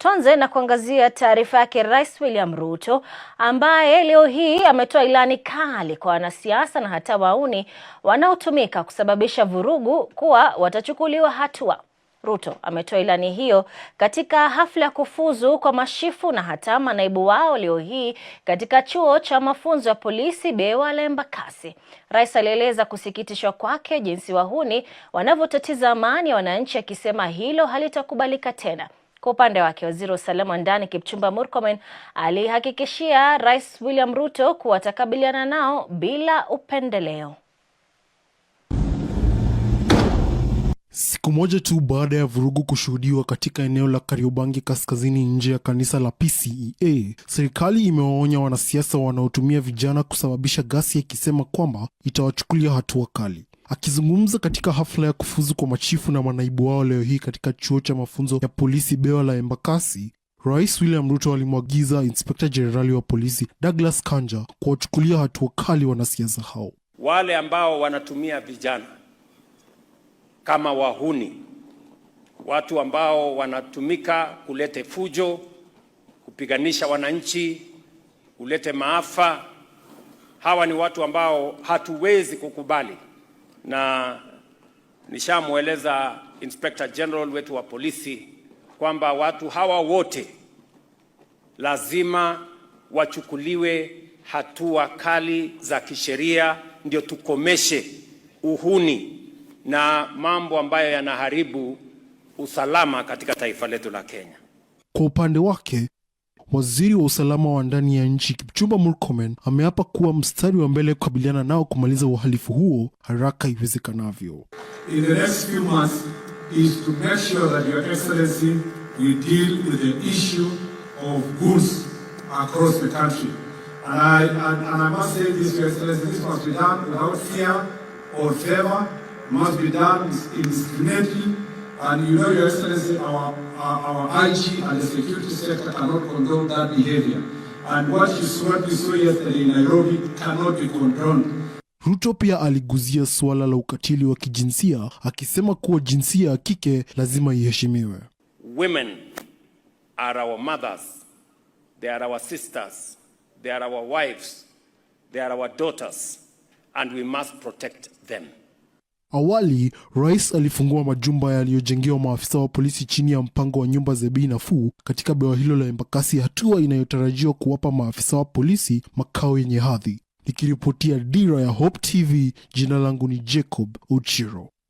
Tuanze na kuangazia taarifa yake Rais William Ruto ambaye leo hii ametoa ilani kali kwa wanasiasa na hata wauni wanaotumika kusababisha vurugu kuwa watachukuliwa hatua. Ruto ametoa ilani hiyo katika hafla ya kufuzu kwa mashifu na hata manaibu wao leo hii katika chuo cha mafunzo ya polisi Bewa la Embakasi. Rais alieleza kusikitishwa kwake jinsi wahuni wanavyotatiza amani ya wananchi, akisema hilo halitakubalika tena. Kwa upande wake, Waziri wa Usalama wa Ndani Kipchumba Murkomen alihakikishia Rais William Ruto kuwa atakabiliana nao bila upendeleo. Siku moja tu baada ya vurugu kushuhudiwa katika eneo la Kariobangi kaskazini nje ya kanisa la PCEA, serikali imewaonya wanasiasa wanaotumia vijana kusababisha ghasia, ikisema kwamba itawachukulia hatua kali. Akizungumza katika hafla ya kufuzu kwa machifu na manaibu wao leo hii katika chuo cha mafunzo ya polisi Bewa la Embakasi, Rais William Ruto alimwagiza Inspekta Jenerali wa polisi Douglas Kanja kuwachukulia hatua kali wanasiasa hao. Wale ambao wanatumia vijana kama wahuni, watu ambao wanatumika kulete fujo, kupiganisha wananchi, kulete maafa, hawa ni watu ambao hatuwezi kukubali, na nishamueleza Inspector General wetu wa polisi kwamba watu hawa wote lazima wachukuliwe hatua kali za kisheria, ndio tukomeshe uhuni na mambo ambayo yanaharibu usalama katika taifa letu la Kenya. Kwa upande wake, Waziri wa Usalama wa Ndani ya nchi Kipchumba Murkomen ameapa kuwa mstari wa mbele kukabiliana nao kumaliza uhalifu huo haraka iwezekanavyo. In the next few months is to make sure that Your Excellency will deal with the issue of goods across the country. And I must say this, Your Excellency, this must be done without fear or favor. Must be done indiscriminately, and you know, Your Excellency, our IG and the security sector cannot condone that behavior. And what you saw yesterday in Nairobi cannot be condoned. Ruto pia aliguzia suala la ukatili wa kijinsia, akisema kuwa jinsia ya kike lazima iheshimiwe. Women are our mothers, they are our sisters, they are our wives, they are our daughters, and we must protect them. Awali, Rais alifungua majumba yaliyojengewa maafisa wa polisi chini ya mpango wa nyumba za bei nafuu katika bewa hilo la Embakasi, hatua inayotarajiwa kuwapa maafisa wa polisi makao yenye hadhi. Nikiripotia Dira ya Hope TV, jina langu ni Jacob Ochiro.